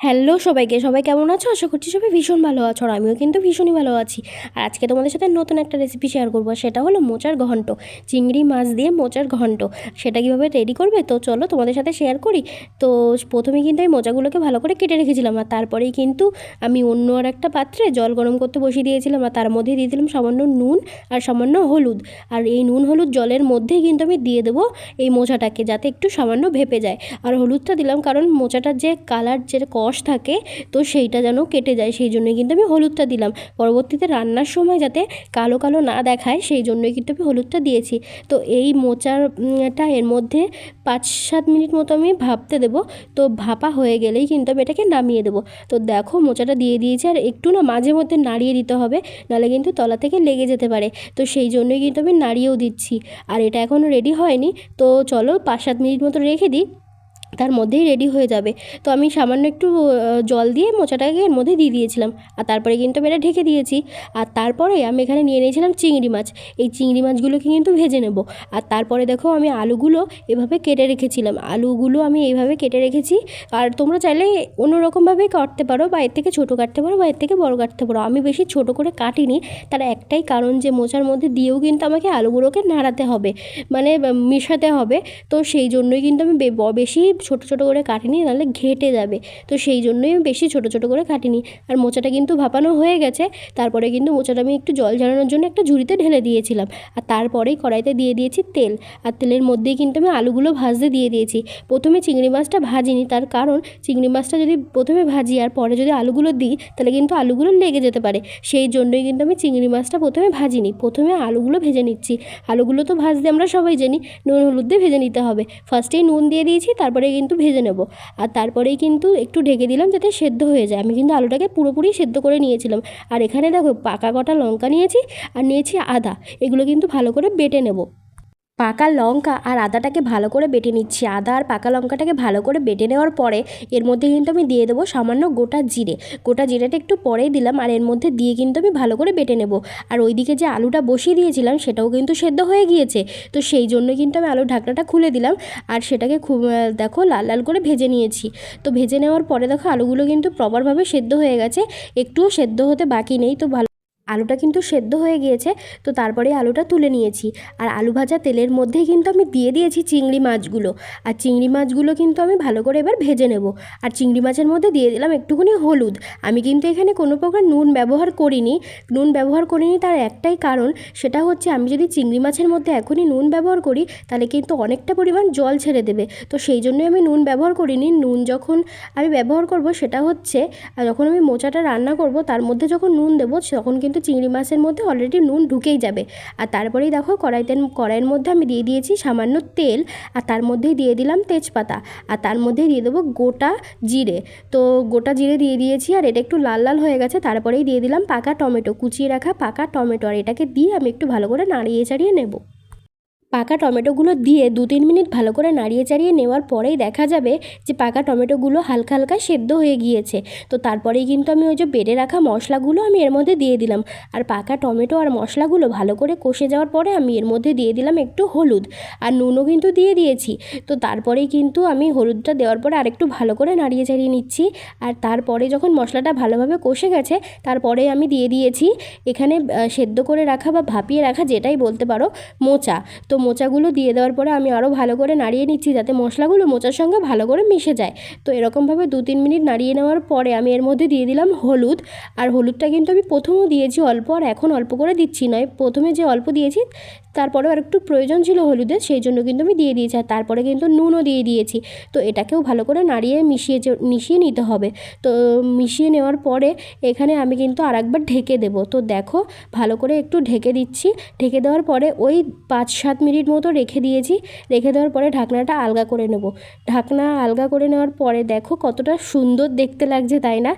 Hello সবাইকে, সবাই কেমন আছো? আশা করছি সবাই ভীষণ ভালো আছো, আর আমিও কিন্তু ভীষণই ভালো আছি। আর আজকে তোমাদের সাথে নতুন একটা রেসিপি শেয়ার করবো, সেটা হলো মোচার ঘন্ট। চিংড়ি মাছ দিয়ে মোচার ঘন্ট। সেটা কীভাবে রেডি করবে তো চলো তোমাদের সাথে শেয়ার করি। তো প্রথমে কিন্তু আমি মোচাগুলোকে ভালো করে কেটে রেখেছিলাম, আর তারপরেই কিন্তু আমি অন্য আর একটা পাত্রে জল গরম করতে বসিয়ে দিয়েছিলাম, আর তার মধ্যে দিয়ে দিলাম সামান্য নুন আর সামান্য হলুদ। আর এই নুন হলুদ জলের মধ্যেই কিন্তু আমি দিয়ে দেবো এই মোচাটাকে, যাতে একটু সামান্য ভেপে যায়। আর হলুদটা দিলাম কারণ মোচাটার যে কালার, যে কষ থাকে, তো সেইটা যেন কেটে যায়, সেই জন্যই কিন্তু আমি হলুদটা দিলাম। পরবর্তীতে রান্নার সময় যাতে কালো কালো না দেখায়, সেই জন্যই কিন্তু আমি হলুদটা দিয়েছি। তো এই মোচারটা এর মধ্যে 5-7 মিনিট মতো আমি ভাপতে দেবো। তো ভাপা হয়ে গেলেই কিন্তু আমি এটাকে নামিয়ে দেবো। তো দেখো মোচাটা দিয়ে দিয়েছি, আর একটু না মাঝে মধ্যে নাড়িয়ে দিতে হবে, নাহলে কিন্তু তলা থেকে লেগে যেতে পারে। তো সেই জন্যই কিন্তু আমি নাড়িয়েও দিচ্ছি। আর এটা এখনও রেডি হয়নি, তো চলো 5-7 মিনিট মতো রেখে দিই, তার মধ্যেই রেডি হয়ে যাবে। তো আমি সামান্য একটু জল দিয়ে মোচাটাকে এর মধ্যে দিয়ে দিয়েছিলাম, আর তারপরে কিন্তু আমি এটা ঢেকে দিয়েছি। আর তারপরে আমি এখানে নিয়ে নিয়েছিলাম চিংড়ি মাছ। এই চিংড়ি মাছগুলোকে কিন্তু ভেজে নেব। আর তারপরে দেখো আমি আলুগুলো এভাবে কেটে রেখেছিলাম, আলুগুলো আমি এইভাবে কেটে রেখেছি। আর তোমরা চাইলে অন্যরকমভাবে কাটতে পারো, বা এর থেকে ছোটো কাটতে পারো, বা এর থেকে বড় কাটতে পারো। আমি বেশি ছোটো করে কাটিনি, তার একটাই কারণ যে মোচার মধ্যে দিয়েও কিন্তু আমাকে আলুগুলোকে নাড়াতে হবে, মানে মেশাতে হবে। তো সেই জন্যই কিন্তু আমি বেশি ছোটো ছোটো করে কাটিনি, নাহলে ঘেঁটে যাবে। তো সেই জন্যই আমি বেশি ছোটো ছোটো করে কাটিনি। আর মোচাটা কিন্তু ভাপানো হয়ে গেছে। তারপরে কিন্তু মোচাটা আমি একটু জল ঝরানোর জন্য একটা ঝুড়িতে ঢেলে দিয়েছিলাম। আর তারপরেই কড়াইতে দিয়ে দিয়েছি তেল, আর তেলের মধ্যেই কিন্তু আমি আলুগুলো ভাজতে দিয়ে দিয়েছি। প্রথমে চিংড়ি মাছটা ভাজিনি, তার কারণ চিংড়ি মাছটা যদি প্রথমে ভাজি আর পরে যদি আলুগুলো দিই, তাহলে কিন্তু আলুগুলো লেগে যেতে পারে। সেই জন্যই কিন্তু আমি চিংড়ি মাছটা প্রথমে ভাজিনি, প্রথমে আলুগুলো ভেজে নিচ্ছি। আলুগুলো তো ভাজতে আমরা সবাই জানি নুন হলুদ দিয়ে ভেজে নিতে হবে। ফার্স্টেই নুন দিয়ে দিয়েছি, তারপরে কিন্তু ভেজে নেব। আর তারপরেই কিন্তু একটু ঢেকে দিলাম যাতে সেদ্ধ হয়ে যায়। আমি কিন্তু আলুটাকে পুরোপুরি সেদ্ধ করে নিয়েছিলাম। আর এখানে দেখো পাকা কটা লঙ্কা নিয়েছি, আর নিয়েছি আদা। এগুলো কিন্তু ভালো করে বেটে নেব। পাকা লঙ্কা আর আদাটাকে ভালো করে বেটে নিচ্ছি। আদা আর পাকা লঙ্কাটাকে ভালো করে বেটে নেওয়ার পরে এর মধ্যে কিন্তু আমি দিয়ে দেবো সামান্য গোটা জিরে। গোটা জিরেটা একটু পরেই দিলাম, আর এর মধ্যে দিয়ে কিন্তু আমি ভালো করে বেটে নেব। আর ওইদিকে যে আলুটা বসিয়ে দিয়েছিলাম সেটাও কিন্তু সেদ্ধ হয়ে গিয়েছে। তো সেই জন্য কিন্তু আমি আলুর ঢাকনাটা খুলে দিলাম, আর সেটাকে খুব দেখো লাল লাল করে ভেজে নিয়েছি। তো ভেজে নেওয়ার পরে দেখো আলুগুলো কিন্তু প্রপারভাবে সেদ্ধ হয়ে গেছে, একটুও সেদ্ধ হতে বাকি নেই। তো আলুটা কিন্তু সেদ্ধ হয়ে গিয়েছে। তো তারপরে আলুটা তুলে নিয়েছি, আর আলু ভাজা তেলের মধ্যেই কিন্তু আমি দিয়ে দিয়েছি চিংড়ি মাছগুলো। আর চিংড়ি মাছগুলো কিন্তু আমি ভালো করে এবার ভেজে নেব। আর চিংড়ি মাছের মধ্যে দিয়ে দিলাম একটুখানি হলুদ। আমি কিন্তু এখানে কোনো প্রকার নুন ব্যবহার করিনি। তার একটাই কারণ, সেটা হচ্ছে আমি যদি চিংড়ি মাছের মধ্যে এখনই নুন ব্যবহার করি, তাহলে কিন্তু অনেকটা পরিমাণ জল ছেড়ে দেবে। তো সেই জন্যই আমি নুন ব্যবহার করিনি। নুন যখন আমি ব্যবহার করব সেটা হচ্ছে যখন আমি মোচাটা রান্না করব, তার মধ্যে যখন নুন দেবো, তখন কিন্তু চিংড়ি মাছের মধ্যে অলরেডি নুন ঢুকেই যাবে। আর তারপরেই দেখো কড়াইয়ের মধ্যে আমি দিয়ে দিয়েছি সামান্য তেল, আর তার মধ্যেই দিয়ে দিলাম তেজপাতা, আর তার মধ্যেই দিয়ে দেবো গোটা জিরে। তো গোটা জিরে দিয়ে দিয়েছি, আর এটা একটু লাল লাল হয়ে গেছে। তারপরেই দিয়ে দিলাম পাকা টমেটো, কুচিয়ে রাখা পাকা টমেটো, আর এটাকে দিয়ে আমি একটু ভালো করে নাড়িয়ে চাড়িয়ে নেব। পাকা টমেটোগুলো দিয়ে 2-3 মিনিট ভালো করে নাড়িয়ে চাড়িয়ে নেওয়ার পরেই দেখা যাবে যে পাকা টমেটোগুলো হালকা হালকা সেদ্ধ হয়ে গিয়েছে। তো তারপরেই কিন্তু আমি ওই যে বেটে রাখা মশলাগুলো আমি এর মধ্যে দিয়ে দিলাম। আর পাকা টমেটো আর মশলাগুলো ভালো করে কষে যাওয়ার পরে আমি এর মধ্যে দিয়ে দিলাম একটু হলুদ, আর নুনও কিন্তু দিয়ে দিয়েছি। তো তারপরেই কিন্তু আমি হলুদটা দেওয়ার পরে আরেকটু ভালো করে নাড়িয়ে চাড়িয়ে নিচ্ছি। আর তারপরে যখন মশলাটা ভালোভাবে কষে গেছে, তারপরে আমি দিয়ে দিয়েছি এখানে সেদ্ধ করে রাখা বা ভাপিয়ে রাখা, যেটাই বলতে পারো, মোচা। তো মোচাগুলো দিয়ে দেওয়ার পরে আমি আরও ভালো করে নাড়িয়ে নিচ্ছি, যাতে মশলাগুলো মোচার সঙ্গে ভালো করে মিশে যায়। তো এরকমভাবে 2-3 মিনিট নাড়িয়ে নেওয়ার পরে আমি এর মধ্যে দিয়ে দিলাম হলুদ। আর হলুদটা কিন্তু আমি প্রথমেও দিয়েছি অল্প, আর এখন অল্প করে দিচ্ছি নয়, প্রথমে যে অল্প দিয়েছি তারপরেও আর একটু প্রয়োজন ছিল হলুদের, সেই জন্য কিন্তু আমি দিয়ে দিয়েছি। আর তারপরে কিন্তু নুনও দিয়ে দিয়েছি। তো এটাকেও ভালো করে নাড়িয়ে মিশিয়ে নিতে হবে। তো মিশিয়ে নেওয়ার পরে এখানে আমি কিন্তু আরেকবার ঢেকে দেবো। তো দেখো ভালো করে একটু ঢেকে দিচ্ছি। ঢেকে দেওয়ার পরে ওই 5-7 মিনিট মতো রেখে দিয়েছি। রেখে দেওয়ার পরে ঢাকনাটা আলগা করে নেব। ঢাকনা আলগা করে নেওয়ার পরে দেখো কতটা সুন্দর দেখতে লাগছে, তাই না?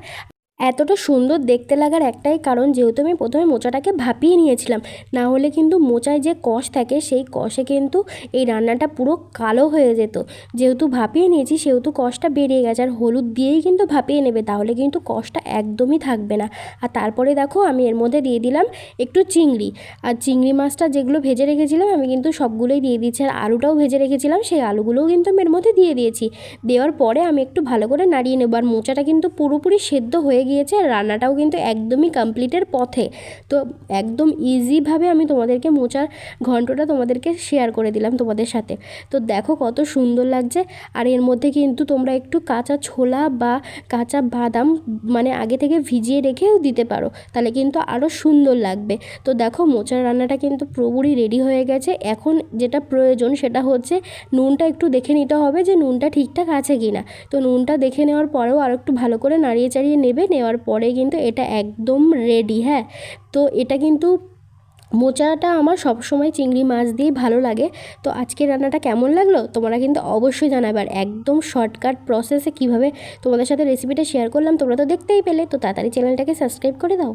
এতটা সুন্দর দেখতে লাগার একটাই কারণ, যেহেতু আমি প্রথমে মোচাটাকে ভাপিয়ে নিয়েছিলাম, না হলে কিন্তু মোচায় যে কষ থাকে সেই কষে কিন্তু এই রান্নাটা পুরো কালো হয়ে যেত। যেহেতু ভাপিয়ে নিয়েছি সেহেতু কষটা বেরিয়ে গেছে, আর হলুদ দিয়েই কিন্তু ভাপিয়ে নেবে, তাহলে কিন্তু কষটা একদমই থাকবে না। আর তারপরে দেখো আমি এর মধ্যে দিয়ে দিলাম একটু চিংড়ি, আর চিংড়ি মাছটা যেগুলো ভেজে রেখেছিলাম আমি কিন্তু সবগুলোই দিয়ে দিয়েছি, আর আলুটাও ভেজে রেখেছিলাম সেই আলুগুলোও কিন্তু আমি এর মধ্যে দিয়ে দিয়েছি। দেওয়ার পরে আমি একটু ভালো করে নাড়িয়ে নেব, আর মোচাটা কিন্তু পুরোপুরি সেদ্ধ হয়ে গিয়েছে, আর রান্নাটাও কিন্তু একদমই কমপ্লিটের পথে। তো একদম ইজিভাবে আমি তোমাদেরকে মোচার ঘন্টটা তোমাদেরকে শেয়ার করে দিলাম তোমাদের সাথে। তো দেখো কত সুন্দর লাগছে। আর এর মধ্যে কিন্তু তোমরা একটু কাঁচা ছোলা বা কাঁচা বাদাম মানে আগে থেকে ভিজিয়ে রেখেও দিতে পারো, তাহলে কিন্তু আরও সুন্দর লাগবে। তো দেখো মোচার রান্নাটা কিন্তু পুরোপুরি রেডি হয়ে গেছে। এখন যেটা প্রয়োজন সেটা হচ্ছে নুনটা একটু দেখে নিতে হবে যে নুনটা ঠিকঠাক আছে কি না। তো নুনটা দেখে নেওয়ার পরেও আর একটু ভালো করে নাড়িয়ে চাড়িয়ে নেবে, নেওয়ার পরে কিন্তু এটা একদম রেডি। হ্যাঁ, তো এটা কিন্তু মোচাটা আমার সবসময় চিংড়ি মাছ দিয়েই ভালো লাগে। তো আজকের রান্নাটা কেমন লাগলো তোমরা কিন্তু অবশ্যই জানাবে। আর একদম শর্টকাট প্রসেসে কীভাবে তোমাদের সাথে রেসিপিটা শেয়ার করলাম তোমরা তো দেখতেই পেলে। তো তাড়াতাড়ি চ্যানেলটাকে সাবস্ক্রাইব করে দাও।